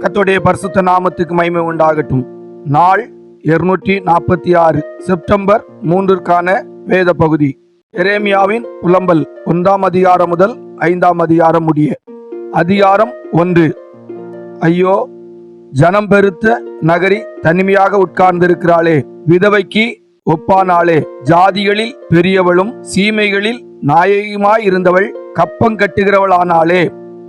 கர்த்தருடைய பரிசுத்த நாமத்துக்கு மகிமை உண்டாகட்டும். நாள் 246 செப்டம்பர் 3 வேத பகுதி எரேமியாவின் புலம்பல் 1 அதிகாரம் முதல் 5 அதிகாரம் முடிய. அதிகாரம் 1. ஐயோ, ஜனம் பெருத்த நகரி தனிமையாக உட்கார்ந்திருக்கிறாளே, விதவைக்கு ஒப்பானாளே. ஜாதிகளில் பெரியவளும் சீமைகளில் நாயகியுமாய் இருந்தவள் கப்பம் கட்டுகிறவளானாளே.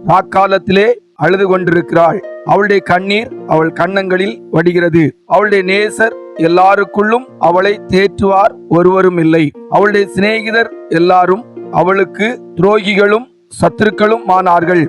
ராக்காலத்திலே அழுது கொண்டிருக்கிறாள். அவளுடைய கண்ணீர் அவள் கன்னங்களில் வடிகிறது. அவளுடைய நேசர் எல்லாருக்குள்ளும் அவளை தேற்றுவார் ஒருவரும் இல்லை. அவளுடைய சிநேகிதர் எல்லாரும் அவளுக்கு துரோகிகளும் சத்துருக்களும் ஆனார்கள்.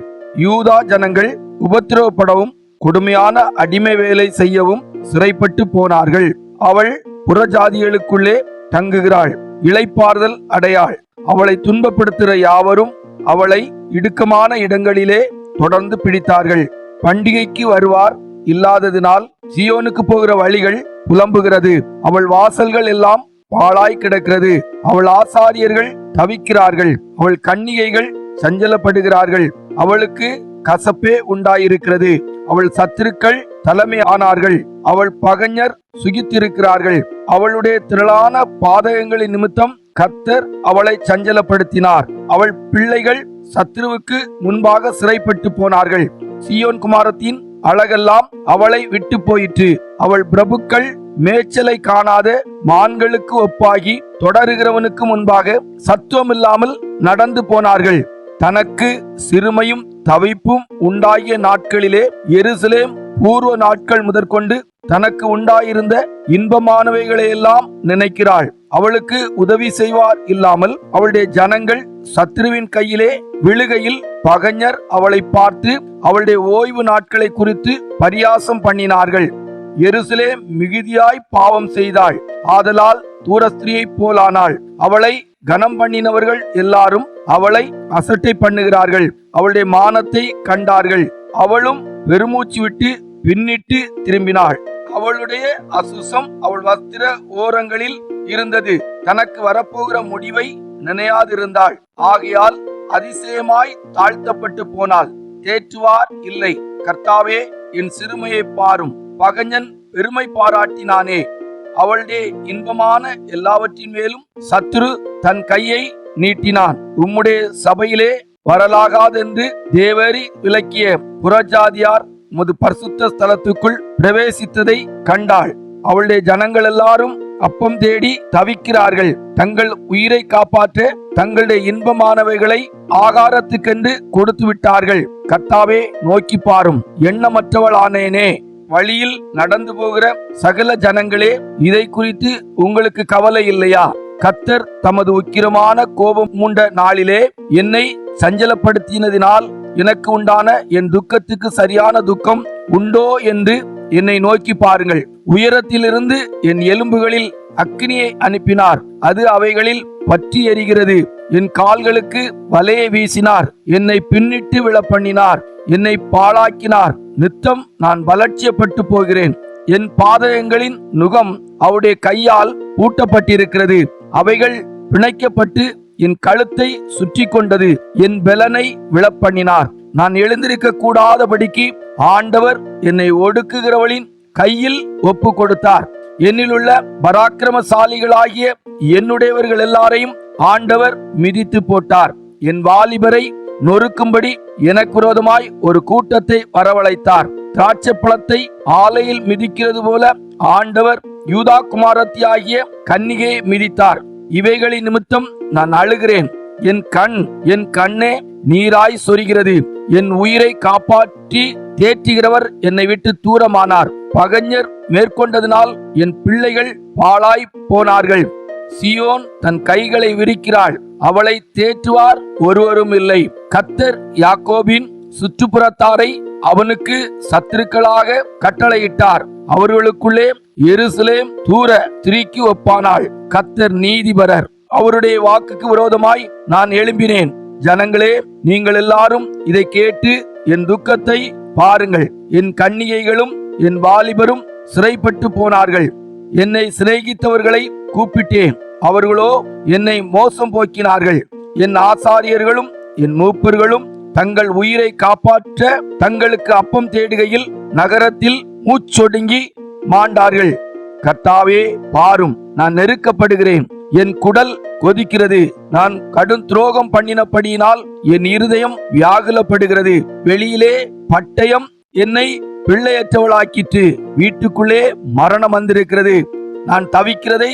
யூதா ஜனங்கள் உபத்திரவப்படவும் கொடுமையான அடிமை வேலை செய்யவும் சிறைப்பட்டு போனார்கள். அவள் புறஜாதிகளுக்குள்ளே தங்குகிறாள், இளைப்பாறுதல் அடையாள். அவளை துன்பப்படுத்துகிற யாவரும் அவளை இடுக்கமான இடங்களிலே தொடர்ந்து பிடித்தார்கள். பண்டிகைக்கு வருவார் இல்லாததினால் சீயோனுக்கு போகிற வழிகள் புலம்புகிறது. அவள் வாசல்கள் எல்லாம் பாழாய் கிடக்கிறது. அவள் ஆசாரியர்கள் தவிக்கிறார்கள். அவள் கன்னிகைகள் சஞ்சலப்படுகிறார்கள். அவளுக்கு கசப்பே உண்டாயிருக்கிறது. அவள் சத்துருக்கள் தலைமை ஆனார்கள். அவள் பகைஞர் சுகித்திருக்கிறார்கள். அவளுடைய திரளான பாதகங்களின் நிமித்தம் கர்த்தர் அவளை சஞ்சலப்படுத்தினார். அவள் பிள்ளைகள் சத்ருவுக்கு முன்பாக சிறைப்பட்டு போனார்கள். சீயோன் குமாரத்தின் அழகெல்லாம் அவளை விட்டு போயிற்று. அவள் பிரபுக்கள் மேய்ச்சலை காணாத மான்களுக்கு ஒப்பாகி தொடருகிறவனுக்கு முன்பாக சத்துவமில்லாமல் நடந்து போனார்கள். தனக்கு சிறுமையும் தவிப்பும் உண்டாகிய நாட்களிலே எருசலேம் பூர்வ நாட்கள் முதற்கொண்டு தனக்கு உண்டாயிருந்த இன்பமானவைகளையெல்லாம் நினைக்கிறாள். அவளுக்கு உதவி செய்வார் இல்லாமல் அவளுடைய ஜனங்கள் சத்ருவின் கையிலே விழுகையில் பகைஞர் அவளை பார்த்து அவளுடைய ஓய்வு நாட்களை குறித்து பரியாசம் பண்ணினார்கள். எருசலேம் மிகுதியாய் பாவம் செய்தாள், ஆதலால் தூரஸ்திரியை போலானாள். அவளை கனம் பண்ணினவர்கள் எல்லாரும் அவளை அசட்டை பண்ணுகிறார்கள். அவளுடைய மானத்தை கண்டார்கள். அவளும் பெருமூச்சு விட்டு பின்னிட்டு திரும்பினாள். அவளுடைய அசுசம் அவள் வஸ்திர ஓரங்களில் இருந்தது. தனக்கு வரப்போகிற முடிவை நினையாதிருந்தாள். ஆகையால் அதிசயமாய் தாழ்த்தப்பட்டு போனாள். தேற்றுவார் இல்லை. கர்த்தாவே, என் சிறுமையை பாரும். பகைஞன் பெருமை பாராட்டினானே. அவளுடைய இன்பமான எல்லாவற்றின் மேலும் சத்துரு தன் கையை நீட்டினான். உம்முடைய சபையிலே வரலாகாதென்று தேவரி விலக்கிய புறஜாதியார் உமது பரிசுத்த ஸ்தலத்துக்குள் பிரவேசித்ததை கண்டாள். அவளுடைய ஜனங்கள் எல்லாரும் அப்பம் தேடி தவிக்கிறார்கள். தங்கள் உயிரை காப்பாற்ற தங்களுடைய இன்பமானவைகளை ஆகாரத்துக்கென்று கொடுத்து விட்டார்கள். கர்த்தாவே, நோக்கி பாரும். எண்ணமற்றவளானேனே. வழியில் நடந்து போகிற சகல ஜனங்களே, இதை குறித்து உங்களுக்கு கவலை இல்லையா? கர்த்தர் தமது உக்கிரமான கோபம் மூண்ட நாளிலே என்னை சஞ்சலப்படுத்தினதினால் எனக்கு உண்டான என் துக்கத்துக்கு சரியான துக்கம் உண்டோ என்று என்னை நோக்கி பாருங்கள். உயரத்திலிருந்து என் எலும்புகளில் அக்கினியை அனுப்பினார். அது அவைகளில் பற்றி எரிகிறது. என் கால்களுக்கு வலையை வீசினார். என்னை பின்னிட்டு விழப்பண்ணினார். என்னை பாழாக்கினார். நித்தம் நான் பலட்சியப்பட்டு போகிறேன். என் பாதகங்களின் நுகம் அவருடைய கையால் பூட்டப்பட்டிருக்கிறது. அவைகள் பிணைக்கப்பட்டு என் கழுத்தை சுற்றி கொண்டது. என் பெலனை விழப்பண்ணினார். நான் எழுந்திருக்க கூடாதபடிக்கு ஆண்டவர் என்னை ஒடுக்குகிறவளின் கையில் ஒப்பு கொடுத்தார். என்னிலுள்ள பராக்கிரமசாலிகளாகிய என்னுடையவர்கள் எல்லாரையும் ஆண்டவர் மிதித்து போட்டார். என் வாலிபரை நொறுக்கும்படி எனக்கு விரோதமாய் ஒரு கூட்டத்தை வரவழைத்தார். திராட்சை பழத்தை ஆலையில் மிதிக்கிறது போல ஆண்டவர் யூதா குமாரத்தியாகிய கன்னிகையை மிதித்தார். இவைகளின் நிமித்தம் நான் அழுகிறேன். என் கண்ணே நீராய் சொரிகிறது. என் உயிரை காப்பாற்றி தேற்றுகிறவர் என்னை விட்டு தூரமானார். பகைஞர் மேற்கொண்டதினால் என் பிள்ளைகள் பாழாய் போனார்கள். சீயோன் தன் கைகளை விரிக்கிறாள். அவளை தேற்றுவார் ஒருவரும் இல்லை. கர்த்தர் யாக்கோபின் சுற்றுப்புறத்தாரை அவனுக்கு சத்துருக்களாக கட்டளையிட்டார். அவர்களுக்குள்ளே எருசலேம் தூர திரிக்கு ஒப்பானாள். கர்த்தர் நீதிபரர். அவருடைய வாக்குக்கு விரோதமாய் நான் எழும்பினேன். ஜனங்களே, நீங்கள் எல்லாரும் இதை கேட்டு என் துக்கத்தை பாருங்கள். என் கன்னிகைகளும் என் வாலிபரும் சிறைப்பட்டு போனார்கள். என்னை சிநேகித்தவர்களை கூப்பிட்டேன், அவர்களோ என்னை மோசம் போக்கினார்கள். என் ஆசாரியர்களும் என் மூப்பர்களும் தங்கள் உயிரை காப்பாற்ற தங்களுக்கு அப்பம் தேடுகையில் நகரத்தில் மூச்சொடுங்கி மாண்டார்கள். கர்த்தாவே பாரும், நான் நெருக்கப்படுகிறேன், என் குடல் கொதிக்கிறது. நான் கடும் துரோகம் பண்ணினபடியினால் என் இருதயம் வியாகுலப்படுகிறது. வெளியிலே பட்டயம் என்னை பிள்ளையற்றவளாக்கிற்று, வீட்டுக்குள்ளே மரணம் வந்திருக்கிறது. நான் தவிக்கிறதை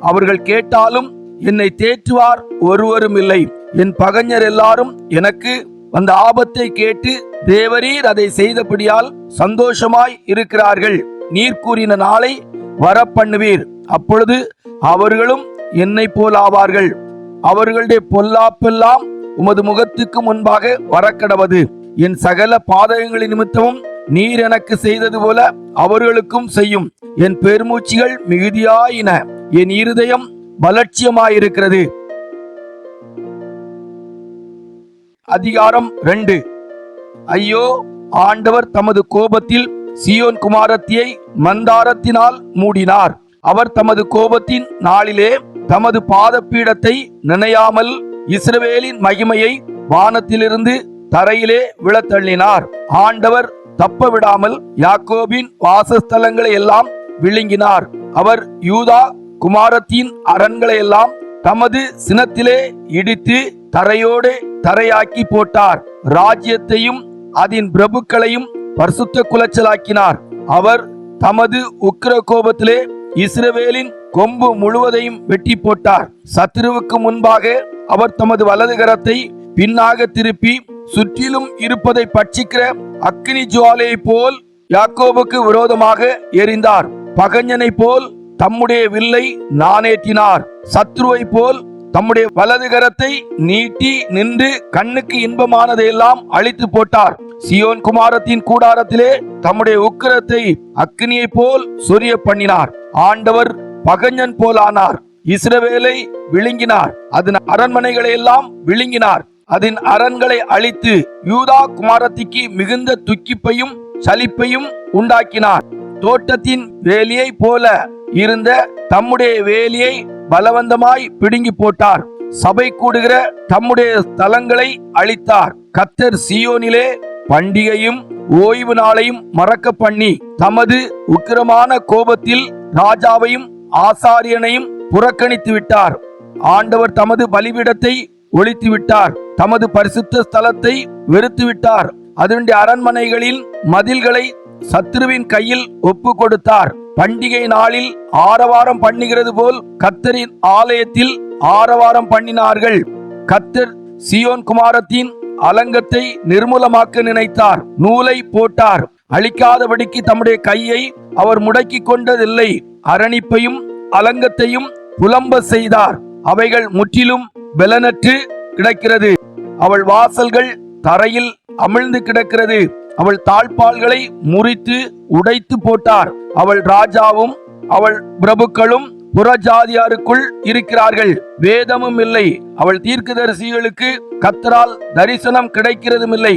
அவர்கள் கேட்டாலும் என்னை தேற்றுவார் ஒருவரும் இல்லை. என் பகைஞர் எல்லாரும் எனக்கு அந்த ஆபத்தை கேட்டு தேவரீர் அதை செய்தபடியால் சந்தோஷமாய் இருக்கிறார்கள். நீர் கூறின நாளை வரப்பண்ணுவீர், அப்பொழுது அவர்களும் என்னை போல் ஆவார்கள். அவர்களுடைய பொல்லாப்பெல்லாம் உமது முகத்துக்கு முன்பாக வரக்கடவது. என் சகல பாதகங்களின் நிமித்தமும் நீர் எனக்கு செய்தது போல அவர்களுக்கும் செய்யும். என் பெருமூச்சிகள் மிகுதியாயின, என் இருதயம் பலட்சியமாயிருக்கிறது. அதிகாரம் 2. ஐயோ, ஆண்டவர் தமது கோபத்தில் சீயோன் குமாரத்தியை மந்தாரத்தினால் மூடினார். அவர் தமது கோபத்தின் நாளிலே தமது பாதபீடத்தை நினையாமல் இஸ்ரவேலின் மகிமையை வானத்திலிருந்து தரையிலே விழத்தள்ளினார். ஆண்டவர் தப்ப விடாமல் யாக்கோபின் வாசஸ்தலங்களை எல்லாம் விழுங்கினார். அவர் யூதா குமாரத்தின் அரண்களை எல்லாம் தமது சினத்திலே இடித்து தரையோடு தரையாக்கி போட்டார். ராஜ்யத்தையும் அதன் பிரபுக்களையும் பரிசுத்த குலைச்சலாக்கினார். அவர் தமது உக்கிர கோபத்திலே இஸ்ரவேலின் கொம்பு முழுவதையும் வெட்டி போட்டார். சத்துருவுக்கு முன்பாக அவர் தமது வலது கரத்தை பின்னாக திருப்பி சுற்றிலும் இருப்பதை பட்சிக்கிற அக்கினி ஜுவாலையை போல் யாக்கோபுக்கு விரோதமாக எரிந்தார். பகைஞனை போல் தம்முடைய வில்லை நாணேற்றினார். சத்ருவை போல் தம்முடைய வலது கரத்தை நீட்டி நின்று கண்ணுக்கு இன்பமானதையெல்லாம் அழித்து போட்டார். சீயோன் குமாரத்தின் கூடாரத்திலே தம்முடைய உக்கிரத்தை அக்கினியை போல் சொரிய பண்ணினார். ஆண்டவர் பகைஞன் போல் ஆனார். இஸ்ரவேலை விழுங்கினார், அதன் அரண்மனைகளை எல்லாம் விழுங்கினார். அதன் அரண்களை அழித்து யூதா குமாரத்திக்கு மிகுந்த துக்கிப்பையும் சலிப்பையும் உண்டாக்கினார். தோட்டத்தின் வேலியை போல இருந்த தம்முடைய வேலியை பலவந்தமாய் பிடுங்கி போட்டார். சபை கூடுகிற தம்முடைய ஸ்தலங்களை அழித்தார். கர்த்தர் சீயோனிலே பண்டிகையும் ஓய்வு நாளையும் மறக்க பண்ணி தமது உக்கிரமான கோபத்தில் ராஜாவையும் ஆசாரியனையும் புறக்கணித்து விட்டார். ஆண்டவர் தமது பலிபீடத்தை ஒழித்து விட்டார். தமது பரிசுத்த ஸ்தலத்தை வெறுத்து விட்டார். அதனுடைய அரண்மனைகளின் மதில்களை சத்ருவின் கையில் ஒப்பு கொடுத்தார். பண்டிகை நாளில் ஆரவாரம் பண்ணுகிறது போல் கர்த்தரின் ஆலயத்தில் ஆரவாரம் பண்ணினார்கள். கர்த்தர் சீயோன் குமாரத்தின் அலங்கத்தை நிர்மூலமாக்க நினைத்தார். நூலை போட்டார். அழிக்காதபடிக்கு தம்முடைய கையை அவர் முடக்கி கொண்டதில்லை. அரணிப்பையும் அலங்கத்தையும் புலம்ப செய்தார். அவைகள் முற்றிலும் பலனற்று கிடக்கிறது. அவள் வாசல்கள் தரையில் அமிழ்ந்து கிடக்கிறது. அவள் தாழ்பால்களை முறித்து உடைத்து போட்டார். அவள் ராஜாவும் அவள் பிரபுக்களும் புறஜாதியாருக்குள் இருக்கிறார்கள். வேதமும் இல்லை. அவள் தீர்க்கதரிசிகளுக்கு கர்த்தரால் தரிசனம் கிடைக்கிறதும் இல்லை.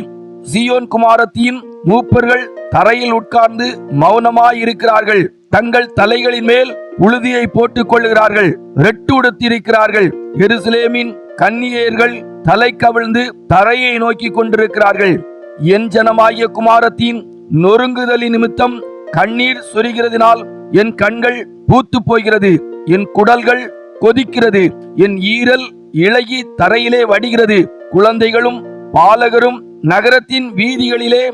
சீயோன் குமாரத்தின் மூப்பர்கள் தரையில் உட்கார்ந்து மௌனமாயிருக்கிறார்கள். தங்கள் தலைகளின் மேல் உழுதியை போட்டுக் கொள்ளுகிறார்கள். ரெட்டு உடுத்திருக்கிறார்கள். எருசலேமின் கன்னியர்கள் தலை கவிழ்ந்து தரையை நோக்கி கொண்டிருக்கிறார்கள். என் ஜனமாகிய குமாரத்தின் நொறுங்குதலின் நிமித்தம் கண்ணீர் சொரிகிறதினால் என் கண்கள் பூத்து போகிறது. என் குடல்கள் கொதிக்கிறது. என் ஈரல் இளகி தரையிலே வடிகிறது. குழந்தைகளும் பாலகரும் நகரத்தின் வீதிகளிலே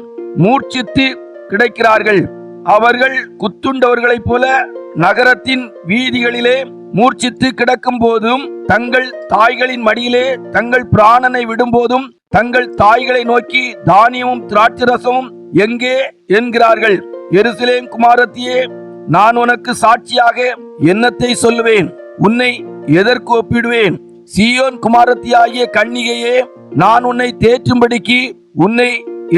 மூர்ச்சித்து கிடக்கிறார்கள். அவர்கள் குத்துண்டவர்களைப் போல நகரத்தின் வீதிகளிலே மூர்ச்சித்து கிடக்கும் போதும், தங்கள் தாய்களின் மடியிலே தங்கள் பிராணனை விடும் போதும், தங்கள் தாய்களை நோக்கி தானியமும் திராட்சரசமும் எங்கே என்கிறார்கள். எருசலேம் குமாரத்தியே, நான் உனக்கு சாட்சியாக என்னத்தை சொல்லுவேன்? உன்னை எதற்கு ஒப்பிடுவேன்? சீயோன் குமாரத்தியாகிய கன்னிகையே, நான் உன்னை தேற்றும்படிக்கு உன்னை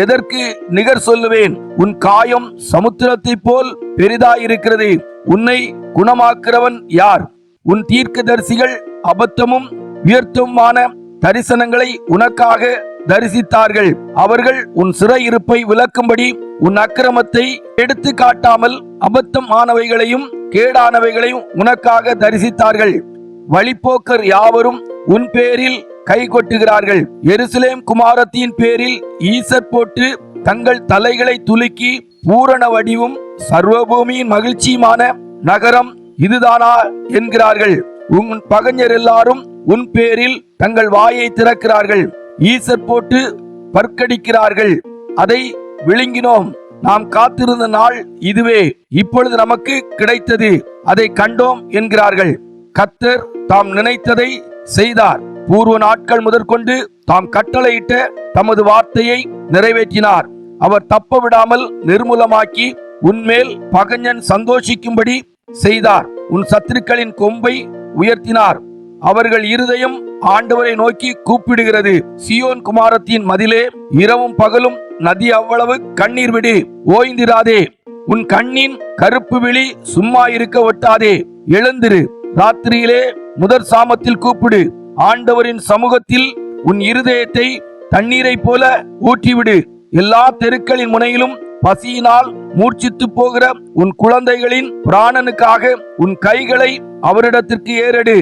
எதற்கு நிகர் சொல்லுவேன்? உன் காயம் சமுத்திரத்தை போல் பெரிதாயிருக்கிறது. உன்னை குணமாக்குறவன் யார்? உன் தீர்க்கதரிசிகள் அபத்தமும் வியர்த்தமுமான தரிசனங்களை உனக்காக தரிசித்தார்கள். அவர்கள் உன் சிறையிருப்பை விளக்கும்படி உன் அக்கிரமத்தை எடுத்து காட்டாமல் அபத்தமானவைகளையும் கேடானவைகளையும் உனக்காக தரிசித்தார்கள். வழிப்போக்கர் யாவரும் உன் பேரில் கை கொட்டுகிறார்கள். எருசலேம் குமாரத்தின் பேரில் ஈசர் போட்டு தங்கள் தலைகளை துலுக்கி பூரண வடிவும் சர்வபூமியின் மகிழ்ச்சியுமான நகரம் இதுதானா என்கிறார்கள். உன் பகைஞர் எல்லாரும் உன் பேரில் தங்கள் வாயை திறக்கிறார்கள். ஈசர் போட்டு பற்கடிக்கிறார்கள். அதை விழுங்கினோம். நாம் காத்திருந்த நாள் இதுவே, இப்பொழுது நமக்கு கிடைத்தது, அதை கண்டோம் என்கிறார்கள். கர்த்தர் தாம் நினைத்ததை செய்தார். பூர்வ நாட்கள் முதற்கொண்டு தாம் கட்டளையிட்ட தமது வார்த்தையை நிறைவேற்றினார். அவர் தப்ப விடாமல் நிர்மூலமாக்கி உன்மேல் பகைஞன் சந்தோஷிக்கும்படி செய்தார். உன் சத்துருக்களின் கொம்பை உயர்த்தினார். அவர்கள் இருதயம் ஆண்டவரை நோக்கி கூப்பிடுகிறது. சீயோன் குமாரத்தின் மதிலே இரவும் பகலும் நதி அவ்வளவு கண்ணீர் விடு, ஓய்ந்திராதே. உன் கண்ணின் கருப்பு விழி சும்மா இருக்க ஒட்டாதே. எழுந்திரு, ராத்திரியிலே முதற் சாமத்தில் கூப்பிடு. ஆண்டவரின் சமூகத்தில் உன் இருதயத்தை தண்ணீரை போல ஊற்றிவிடு. எல்லா தெருக்களின் முனையிலும் பசியினால் மூர்ச்சித்து போகிற உன் குழந்தைகளின் பிராணனுக்காக உன் கைகளை அவரிடத்திற்கு ஏறெடு.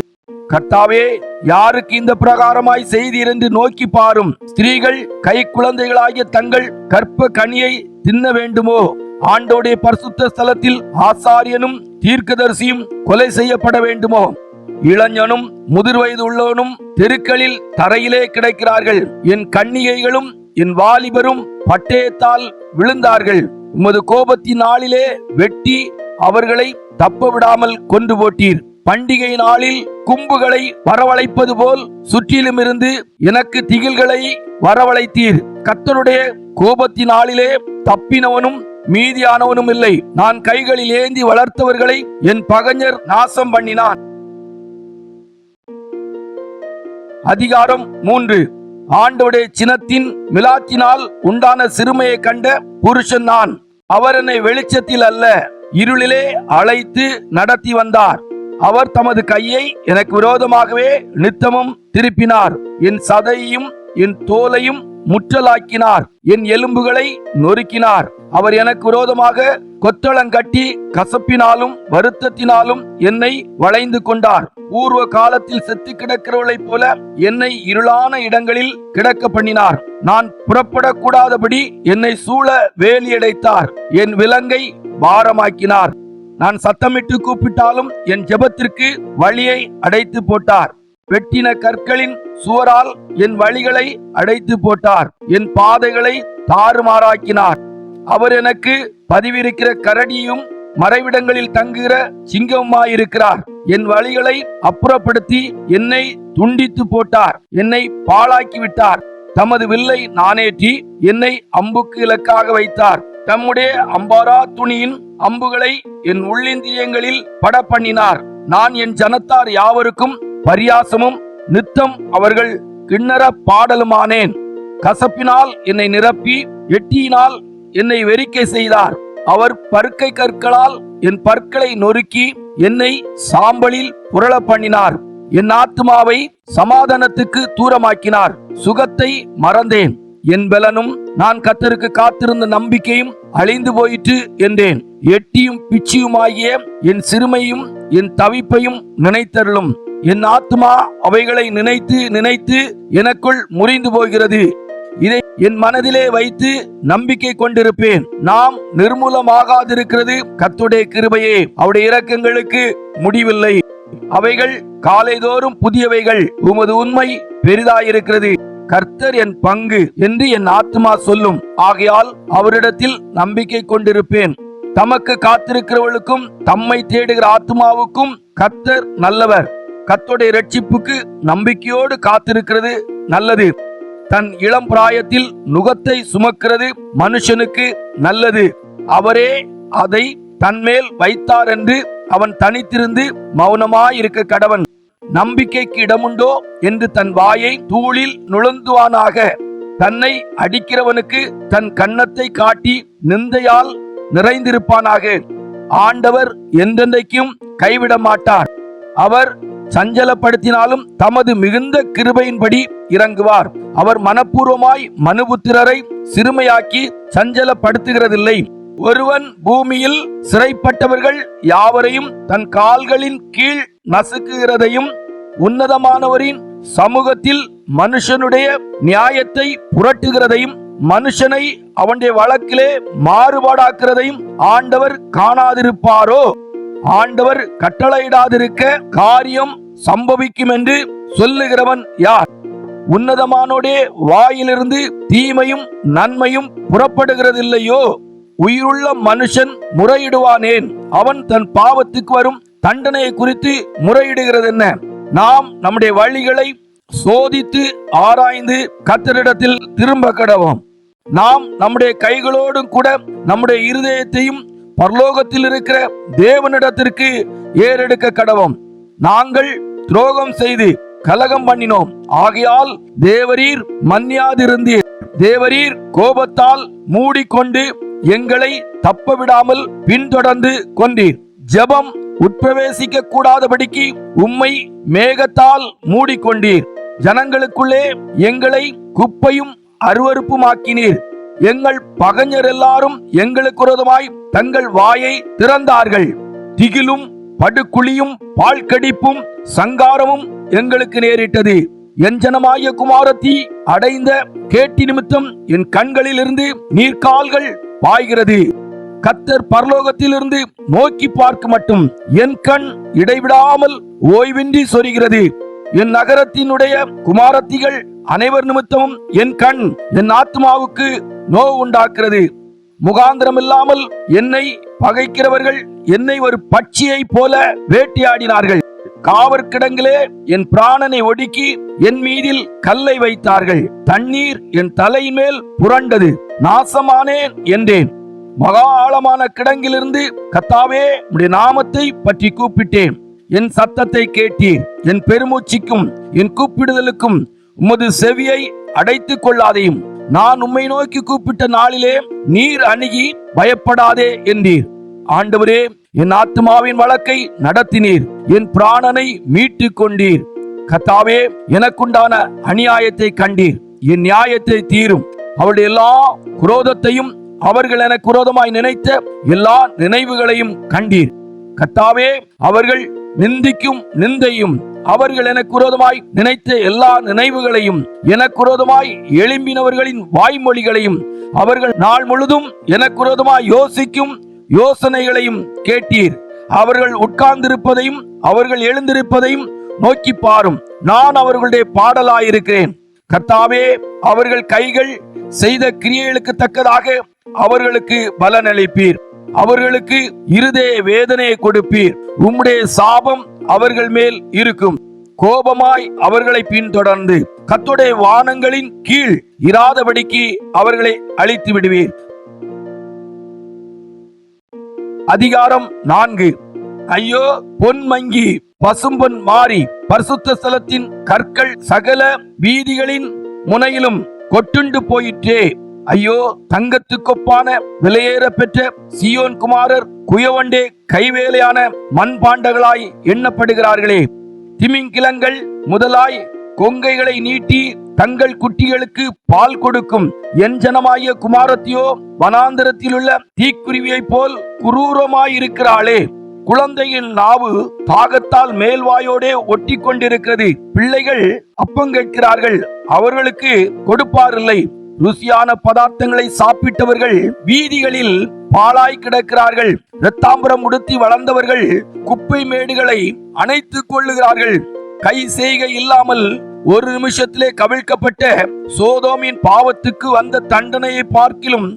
கர்த்தாவே, யாருக்கு இந்த பிரகாரமாய் செய்தீர் என்று நோக்கி பாரும். ஸ்திரீகள் கை குழந்தைகளாகிய தங்கள் கற்ப கனியை தின்ன வேண்டுமோ? ஆண்டோடைய பரிசுத்த ஸ்தலத்தில் ஆசாரியனும் தீர்க்கதரிசியும் கொலை செய்யப்பட வேண்டுமோ? இளைஞனும் முதிர் வயது உள்ளவனும் தெருக்களில் தரையிலே கிடக்கிறார்கள். என் கன்னிகைகளும் என் வாலிபரும் பட்டயத்தால் விழுந்தார்கள். உமது கோபத்தின் நாளிலே வெட்டி அவர்களை தப்ப விடாமல் கொண்டு போட்டீர். பண்டிகை நாளில் கும்புகளை வரவழைப்பது போல் சுற்றிலும் இருந்து எனக்கு திகில்களை வரவழைத்தீர். கர்த்தருடைய கோபத்தின் நாளிலே தப்பினவனும் மீதியானவனும் இல்லை. நான் கைகளில் ஏந்தி வளர்த்தவர்களை என் பகைஞர் நாசம் பண்ணினான். அதிகாரம் 3. ஆண்டவருடைய சினத்தின் மிலாற்றினால் உண்டான சிறுமையை கண்ட புருஷன் நான். அவர் என்னை வெளிச்சத்தில் அல்ல இருளிலே அழைத்து நடத்தி வந்தார். அவர் தமது கையை எனக்கு விரோதமாகவே நித்தமும் திருப்பினார். என் சதையையும் என் தோலையும் முற்றலாக்கினார். என் எலும்புகளை நொறுக்கினார். அவர் எனக்கு விரோதமாக கொத்தளங்கட்டி கசப்பினாலும் வருத்தத்தினாலும் என்னை வளைந்து கொண்டார். பூர்வ காலத்தில் செத்து கிடக்கிறவளைப் போல என்னை இருளான இடங்களில் கிடக்க பண்ணினார். நான் புறப்படக்கூடாதபடி என்னை சூழ வேலியடைத்தார். என் விலங்கை பாரமாக்கினார். நான் சத்தமிட்டு கூப்பிட்டாலும் என் ஜெபத்திற்கு வழியை அடைத்து போட்டார். வெட்டின கற்களின் சுவரால் என் வழிகளை அடைத்து போட்டார். என் பாதைகளை தாறுமாறாக்கினார். அவர் எனக்கு பதிவிருக்கிற கரடியும் மறைவிடங்களில் தங்குகிற சிங்கமாயிருக்கிறார். என் வழிகளை அப்புறப்படுத்தி என்னை துண்டித்து போட்டார். என்னை பாழாக்கி விட்டார். தமது வில்லை நானேற்றி என்னை அம்புக்கு இலக்காக வைத்தார். தம்முடைய அம்பாரா துணியின் அம்புகளை என் உள்ளிந்திரியங்களில் பட பண்ணினார். நான் என் ஜனத்தார் யாவருக்கும் பரியாசமும் நித்தம் அவர்கள் கிண்ணற பாடலுமானேன். கசப்பினால் என்னை நிரப்பி எட்டியினால் என்னை வெறிக்கை செய்தார். அவர் பருக்கை கற்களால் என் பற்களை நொறுக்கி என்னை சாம்பலில் புரள பண்ணினார். என் ஆத்துமாவை சமாதானத்துக்கு தூரமாக்கினார். சுகத்தை மறந்தேன். என் பலனும் நான் கர்த்தருக்கு காத்திருந்த நம்பிக்கையும் அழிந்து போயிற்று என்றேன். எட்டியும் பிச்சியுமாகிய என் சிறுமையும் என் தவிப்பையும் நினைத்தருளும். என் ஆத்துமா அவைகளை நினைத்து நினைத்து எனக்குள் முறிந்து போகிறது. இதை என் மனதிலே வைத்து நம்பிக்கை கொண்டிருப்பேன். நாம் நிர்மூலமாகாதிருக்கிறது கர்த்தருடைய கிருபையே. அவருடைய இரக்கங்களுக்கு முடிவில்லை. அவைகள் காலைதோறும் புதியவைகள். உமது உண்மை பெரிதாயிருக்கிறது. கர்த்தர் என் பங்கு என்று என் ஆத்துமா சொல்லும். ஆகையால் அவரிடத்தில் நம்பிக்கை கொண்டிருப்பேன். தமக்கு காத்திருக்கிறவர்களுக்கும் தம்மை தேடுகிற ஆத்துமாவுக்கும் கர்த்தர் நல்லவர். கர்த்தருடைய இரட்சிப்புக்கு நம்பிக்கையோடு காத்திருக்கிறது நல்லது. தன் இளம் பிராயத்தில் நுகத்தை சுமக்கிறது மனுஷனுக்கு நல்லது. அவரே அதை தன்மேல் வைத்தார் என்று அவன் தனித்திருந்து மௌனமாயிருக்க கடவன். நம்பிக்கைக்கு இடமுண்டோ என்று தன் வாயை தூளில் நுழந்துவானாக. தன்னை அடிக்கிறவனுக்கு தன் கன்னத்தை காட்டி நிந்தையால் நிறைந்திருப்பானாக. ஆண்டவர் என்றென்றைக்கும் கைவிட மாட்டார். அவர் சஞ்சலப்படுத்தினாலும் தமது மிகுந்த கிருபையின்படி இறங்குவார். அவர் மனப்பூர்வமாய் மனுபுத்திரரை சிறுமையாக்கி சஞ்சலப்படுத்துகிறதில்லை. ஒருவன் பூமியில் சிறைப்பட்டவர்கள் யாவரையும் தன் கால்களின் கீழ் நசுக்குகிறதையும் உன்னதமானவரின் சமூகத்தில் மனுஷனுடைய நியாயத்தை புரட்டுகிறதையும் மனுஷனை அவனுடைய வழக்கிலே மாறுபாடாக்குறதையும் ஆண்டவர் காணாதிருப்பாரோ? ஆண்டவர் கட்டளையிடாதிருக்க காரியம் சம்பவிக்கும் என்று சொல்லுகிறவன் யார்? உன்னதமானோடே வாயிலிருந்து தீமையும் நன்மையும் புறப்படுகிறதில்லையோ? உயிருள்ள மனுஷன் முறையிடுவானேன்? அவன் தன் பாவத்துக்கு வரும் தண்டனையை குறித்து முறையிடுகிறது என்ன? நாம் நம்முடைய வழிகளை சோதித்து ஆராய்ந்து கர்த்தரிடத்தில் திரும்ப கடவோம். நாம் நம்முடைய கைகளோடும் கூட நம்முடைய இருதயத்தையும் பரலோகத்தில் இருக்கிற தேவனிடத்திற்கு ஏறெடுக்க கடவோம். நாங்கள் துரோகம் செய்து கலகம் பண்ணினோம், ஆகையால் தேவரீர் மன்னியாதிருந்தீர். தேவரீர் கோபத்தால் மூடிக்கொண்டு எங்களை தப்ப விடாமல் பின்தொடர்ந்து கொண்டீர். ஜெபம் உட்பிரவேசிக்க கூடாதபடிக்கு உம்மை மேகத்தால் மூடிக்கொண்டீர். ஜனங்களுக்குள்ளே எங்களை குப்பையும் அருவருப்புமாக்கினீர். எங்கள் பகைஞர் எல்லாரும் எங்களுக்கு விரோதமாய் தங்கள் வாயை திறந்தார்கள். திகிலும் படுகுழியும் பால்கடிப்பும் சங்காரமும் எங்களுக்கு நேரிட்டது. என் ஜனமாகிய குமாரத்தி அடைந்த கேட்டி நிமித்தம் என் கண்களில் இருந்து நீர்க்கால்கள் பாய்கிறது. கர்த்தர் பரலோகத்திலிருந்து நோக்கி பார்க்க மட்டும் என் கண் இடைவிடாமல் ஓய்வின்றி சொரிகிறது. என் நகரத்தினுடைய குமாரத்திகள் அனைவர் நிமித்தமும் என் கண் என் ஆத்மாவுக்கு நோவு உண்டாக்குறது. முகாந்திரம் இல்லாமல் என்னை பகைக்கிறவர்கள் என்னை ஒரு பட்சியை போல வேட்டையாடினார்கள். காவற்கிடங்களே என் பிராணனை ஒடுக்கி என் மீதில் கல்லை வைத்தார்கள். தண்ணீர் என் தலையின் மேல் புரண்டது, நாசமானேன் என்றேன். மகா ஆழமான கிடங்கிலிருந்து கர்த்தாவே உம்முடைய நாமத்தை பற்றி கூப்பிட்டேன். என் சத்தத்தை கேட்டீர். என் பெருமூச்சிக்கும் என் கூப்பிடுதலுக்கும் உமது செவியை அடைத்துக் கொள்ளாதையும். நான் உம்மை நோக்கி கூப்பிட்ட நாளிலே நீர் அணுகி பயப்படாதே என்றீர். ஆண்டவரே, என் ஆத்மாவின் வழக்கை நடத்தினீர். என் பிராணனை மீட்டு கொண்டீர். கர்த்தாவே, எனக்குண்டான அநியாயத்தை கண்டீர். என் நியாயத்தை தீரும். அவருடைய எல்லா குரோதத்தையும் அவர்கள் எனக்கு விரோதமாய் நினைத்த எல்லா நினைவுகளையும் கண்டீர். கர்த்தாவே, அவர்கள் நிந்திக்கும் நிந்தையும் அவர்கள் எனக்கு விரோதமாய் நினைத்த எல்லா நினைவுகளையும் எனக்கு விரோதமாய் எழும்பினவர்களின் வாய்மொழிகளையும் அவர்கள் நாள் முழுதும் எனக்கு விரோதமாய் யோசிக்கும் யோசனைகளையும் கேட்டீர். அவர்கள் உட்கார்ந்திருப்பதையும் அவர்கள் எழுந்திருப்பதையும் நோக்கி பாரும். நான் அவர்களுடைய பாடலாயிருக்கிறேன். கர்த்தாவே, அவர்கள் கைகள் செய்த கிரியைகளுக்கு தக்கதாக அவர்களுக்கு பலனளிப்பீர். அவர்களுக்கு இருதய வேதனையை கொடுப்பீர். உம்முடைய சாபம் அவர்கள் மேல் இருக்கும். கோபமாய் அவர்களை பின்தொடர்ந்து கர்த்தருடைய வானங்களின் கீழ் இராதபடிக்கு அவர்களை அழித்து விடுவீர். அதிகாரம் 4. ஐயோ, பொன்மங்கி பசும்பொன் மாறி பரிசுத்த ஸ்தலத்தின் கற்கள் சகல வீதிகளின் முனையிலும் கொட்டுண்டு போயிற்றே. ஐயோ, தங்கத்துக்கொப்பான விலையேற பெற்ற சீயோன் குமாரர் குயவண்டே கைவேலையான மண்பாண்டங்களாய் எண்ணப்படுகிறார்களே. திமிங்கிலங்கள் முதலாய் கொங்கைகளை நீட்டி தங்கள் குட்டிகளுக்கு பால் கொடுக்கும் என் ஜனமாகிய குமாரத்தியோ வனாந்தரத்தில் உள்ள தீக்குருவியை போல் குரூரமாயிருக்கிறாளே. குழந்தையின் நாவு தாகத்தால் மேல்வாயோடே ஒட்டி கொண்டிருக்கிறது. பிள்ளைகள் அப்பம் கேட்கிறார்கள், அவர்களுக்கு கொடுப்பாரில்லை. ருசியான பதார்த்தங்களை சாப்பிட்டவர்கள் வீதிகளில் பாழாய் கிடக்கிறார்கள். இரத்தாம்பரம் உடுத்தி வளர்ந்தவர்கள் குப்பை மேடுகளை அணைத்துக் கொள்ளுகிறார்கள். கை செய்கை இல்லாமல் ஒரு நிமிஷத்திலே கவிழ்க்கப்பட்ட சோதோமின் பாவத்துக்கு வந்த தண்டனையை பார்க்கிலும்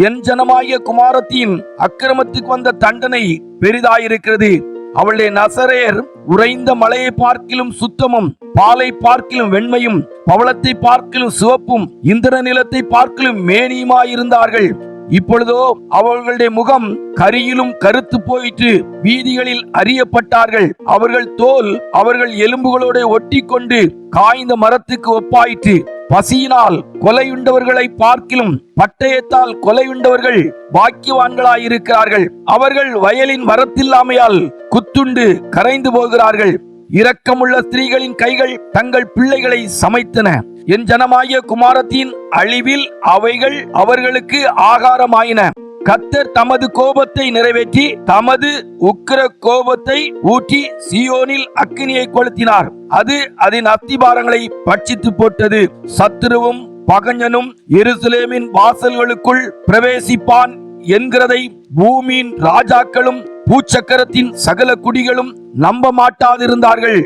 என் ஜனமாகிய குமாரத்தின் அக்கிரமத்துக்கு வந்த தண்டனை பெரிதாயிருக்கிறது. அவளுடைய நசரேயர் உறைந்த மலையை பார்க்கிலும் சுத்தமும், பாலை பார்க்கிலும் வெண்மையும், பவளத்தை பார்க்கிலும் சிவப்பும், இந்திர நிலத்தை பார்க்கிலும் மேனியுமாயிருந்தார்கள். இப்பொழுதோ அவர்களுடைய முகம் கரியிலும் கருத்து போயிற்று. வீதிகளில் அறியப்பட்டார்கள். அவர்கள் தோல் அவர்கள் எலும்புகளோடு ஒட்டி கொண்டு காய்ந்த மரத்துக்கு ஒப்பாயிற்று. பசியினால் கொலையுண்டவர்களை பார்க்கிலும் பட்டயத்தால் கொலையுண்டவர்கள் பாக்கியவான்களாயிருக்கிறார்கள். அவர்கள் வயலின் மரத்தில்லாமையால் குத்துண்டு கரைந்து போகிறார்கள். இரக்கமுள்ள ஸ்திரீகளின் கைகள் தங்கள் பிள்ளைகளை சமைத்தன. என் ஜனமாகிய குமாரத்தின் அழிவில் அவைகள் அவர்களுக்கு ஆகாரமாயின. கர்த்தர் தமது கோபத்தை நிறைவேற்றி தமது உக்கிர கோபத்தை ஊற்றி சீயோனில் அக்கினியை கொளுத்தினார். அது அதன் அஸ்திபாரங்களை பட்சித்து போட்டது. சத்துருவும் பகஞ்சனும் எருசலேமின் வாசல்களுக்குள் பிரவேசிப்பான் என்கிறதை பூமியின் ராஜாக்களும் பூச்சக்கரத்தின் சகல குடிகளும் நம்ப மாட்டாதிருந்தார்கள்.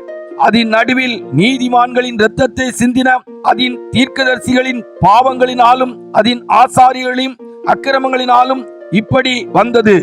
அதன் நடுவில் நீதிமான்களின் இரத்தத்தை சிந்தின அதன் தீர்க்கதரிசிகளின் பாவங்களினாலும் அதன் ஆசாரியர்களின் அக்கிரமங்களினாலும் இப்படி வந்தது.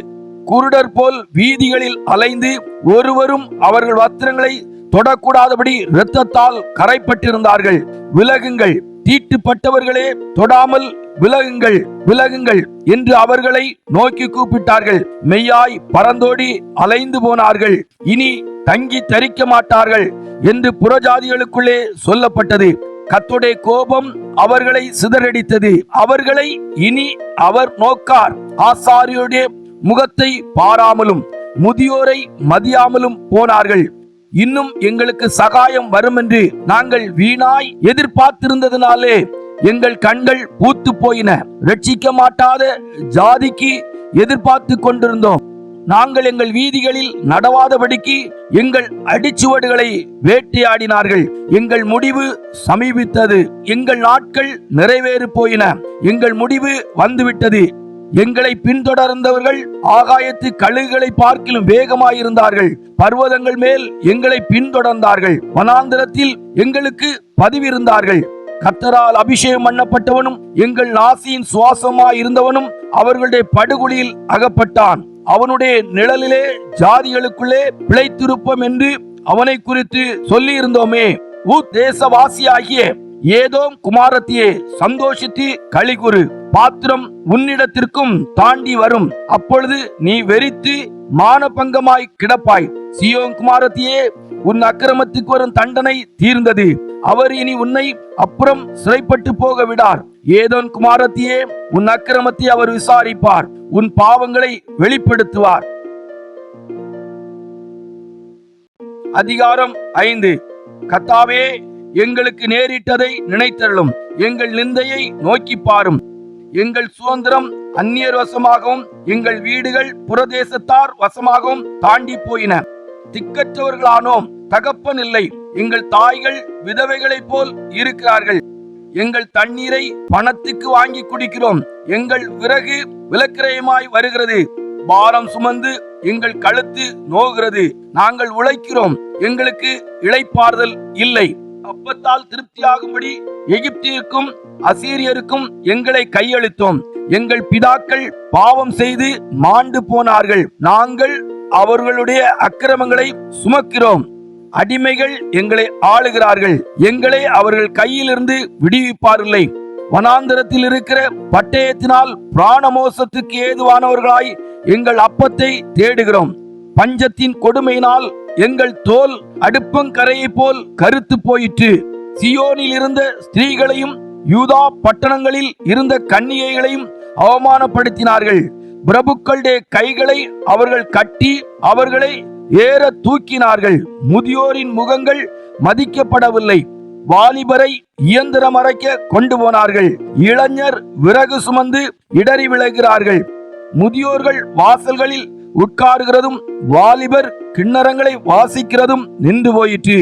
குருடர் போல் வீதிகளில் அலைந்து ஒருவரும் அவர்கள் வஸ்திரங்களை தொடக்கூடாதபடி இரத்தத்தால் கரைப்பட்டிருந்தார்கள். விலகுங்கள், தீட்டுப்பட்டவர்களே, தொடாமல் விலகுங்கள், விலகுங்கள் என்று அவர்களை நோக்கி கூப்பிட்டார்கள். மெய்யாய் பறந்தோடி அலைந்து போனார்கள், இனி தங்கி தரிக்க மாட்டார்கள் என்று புறஜாதிகளுக்குள்ளே சொல்லப்பட்டது. கர்த்தருடைய கோபம் அவர்களை சிதறடித்தது. அவர்களை இனி அவர் நோக்கார். ஆசாரியருடைய முகத்தை பாராமலும் முதியோரை மதியாமலும் போனார்கள். இன்னும் எங்களுக்கு சகாயம் வரும் என்று நாங்கள் வீணாய் எதிர்பார்த்திருந்ததினாலே எங்கள் கண்கள் பூத்து போயின. ரட்சிக்க மாட்டாத ஜாதிக்கு எதிர்பார்த்து கொண்டிருந்தோம். நாங்கள் எங்கள் வீதிகளில் நடவாதபடிக்கு எங்கள் அடிச்சுவடுகளை வேட்டையாடினார்கள். எங்கள் முடிவு சமீபித்தது. எங்கள் நாட்கள் நிறைவேறி போயின. எங்கள் முடிவு வந்துவிட்டது. எங்களை பின்தொடர்ந்தவர்கள் ஆகாயத்து கழுகுகளை பார்க்கிலும் வேகமாயிருந்தார்கள். பர்வதங்கள் மேல் எங்களை பின்தொடர்ந்தார்கள். வனாந்தரத்தில் எங்களுக்கு பதிவிருந்தார்கள். கர்த்தரால் அபிஷேகம் பண்ணப்பட்டவனும் எங்கள் நாசியின் சுவாசமாய் இருந்தவனும் அவர்களுடைய படுகொலியில் அகப்பட்டான். அவனுடைய நிழலிலே ஜாதிகளுக்குள்ளே பிழைத்திருப்போம் என்று அவனை குறித்து சொல்லி இருந்தோமே. தேசவாசியாகிய ஏதோம் குமாரத்தியே, சந்தோஷித்து களிகூரு. பாத்திரம் உன்னிடத்திற்கும் தாண்டி வரும். அப்பொழுது நீ வெறித்து மானபங்கமாய் கிடப்பாய். சீயோன் குமாரத்தியே, உன் அக்கிரமத்துக்கு வரும் தண்டனை தீர்ந்தது. அவர் இனி உன்னை அப்புறம் சிறைப்பட்டு போக விடார். ஏதோன் குமாரத்தியே, உன் அக்கிரமத்தை அவர் விசாரிப்பார், உன் பாவங்களை வெளிப்படுத்துவார். அதிகாரம் 5. கர்த்தாவே, எங்களுக்கு நேரிட்டதை நினைத்தருளும். எங்கள் நிந்தையை நோக்கி பாரும். எங்கள் சுதந்திரம் அந்நியர் வசமாகவும் எங்கள் வீடுகள் புறதேசத்தார் வசமாகவும் தாண்டி போயின. திக்கற்றவர்களானோம், தகப்பன் இல்லை. எங்கள் தாய்கள் விதவைகளைப் போல் இருக்கிறார்கள். எங்கள் தண்ணீரை பணத்துக்கு வாங்கி குடிக்கிறோம். எங்கள் விறகு விலக்கிரயமாய் வருகிறது. பாரம் சுமந்து எங்கள் கழுத்து நோகிறது. நாங்கள் உழைக்கிறோம், எங்களுக்கு இளைப்பாறுதல் இல்லை. அப்பத்தால் திருப்தியாகும்படி எகிப்திற்கும் அசீரியருக்கும் எங்களை கையளித்தோம். எங்கள் பிதாக்கள் பாவம் செய்து மாண்டு போனார்கள். நாங்கள் அவர்களுடைய அக்கிரமங்களை சுமக்கிறோம். அடிமைகள் எங்களை ஆளுகிறார்கள். எங்களை அவர்கள் கையிலிருந்து விடுவிப்பாரில்லை. வனாந்தரத்தில் இருக்கிற பட்டயத்தினால் பிராணமோசத்துக்கு ஏதுவானவர்களாய் எங்கள் அப்பத்தை தேடுகிறோம். பஞ்சத்தின் கொடுமையினால் எங்கள் தோல் அடுப்பங்கரையை போல் கருத்து போயிற்று. சியோனில் இருந்த ஸ்திரீகளையும் யூதா பட்டணங்களில் இருந்த கன்னிகைகளையும் அவமானப்படுத்தினார்கள். பிரபுக்களுடைய கைகளை அவர்கள் கட்டி அவர்களை ஏற தூக்கினார்கள். முதியோரின் முகங்கள் மதிக்கப்படவில்லை. வாலிபரை இயந்திரம் அரைக்க கொண்டு போனார்கள். இளைஞர் விறகு சுமந்து இடறி விளைகிறார்கள். முதியோர்கள் வாசல்களில் உட்காருகிறதும் வாலிபர் கிண்ணறங்களை வாசிக்கிறதும் நின்று போயிற்று.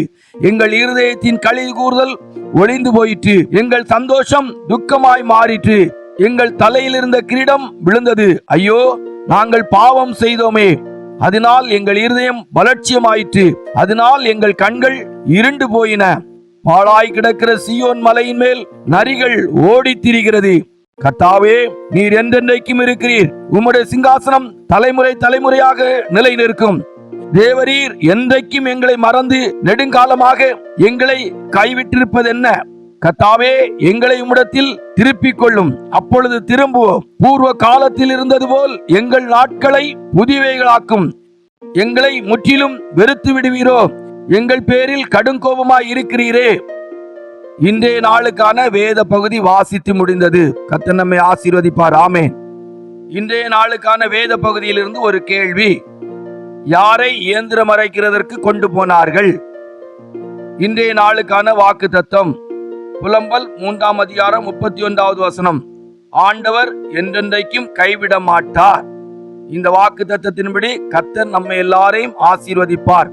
எங்கள் இருதயத்தின் களி கூறுதல் ஒளிந்து போயிற்று. எங்கள் சந்தோஷம் துக்கமாய் மாறிற்று. எங்கள் தலையில் இருந்த கிரீடம் விழுந்தது. ஐயோ, நாங்கள் பாவம் செய்தோமே, அதனால் எங்கள் இருதயம் பலட்சியமாயிற்று. அதனால் எங்கள் கண்கள் இருண்டு போயின. பாழாய் கிடக்கிற சீயோன் மலையின் மேல் நரிகள் ஓடி திரிகிறது. கர்த்தாவே, நீர் என்றென்றைக்கும் இருக்கிறீர். உம்முடைய சிங்காசனம் தலைமுறை தலைமுறையாக நிலை நிற்கும். தேவரீர் என்றைக்கும் எங்களை மறந்து நெடுங்காலமாக எங்களை கைவிட்டிருப்பதென்ன? கர்த்தாவே, எங்களை உம்மிடத்தில் திருப்பிக் கொள்ளும். அப்பொழுது திரும்புவோம். பூர்வ காலத்தில் இருந்தது போல் எங்கள் நாட்களை புதியவைகளாக்கும். எங்களை முற்றிலும் வெறுத்து விடுவீரோ? எங்கள் பேரில் கடுங்கோபமாய் இருக்கிறீரே. இன்றைய நாளுக்கான வேத பகுதி வாசித்து முடிந்தது. கர்த்தர் நம்மை ஆசீர்வதிப்பார். ஆமென். இன்றைய நாளுக்கான வேத பகுதியிலிருந்து ஒரு கேள்வி. யாரை இயந்திரம் அரைக்கிறதற்கு கொண்டு போனார்கள்? இன்றைய நாளுக்கான வாக்கு தத்தம் புலம்பல் 3ஆம் அதிகாரம் 31வது வசனம். ஆண்டவர் என்றென்றைக்கும் கைவிட மாட்டார். இந்த வாக்கு தத்தத்தின்படி கர்த்தர் நம்ம எல்லாரையும் ஆசீர்வதிப்பார்.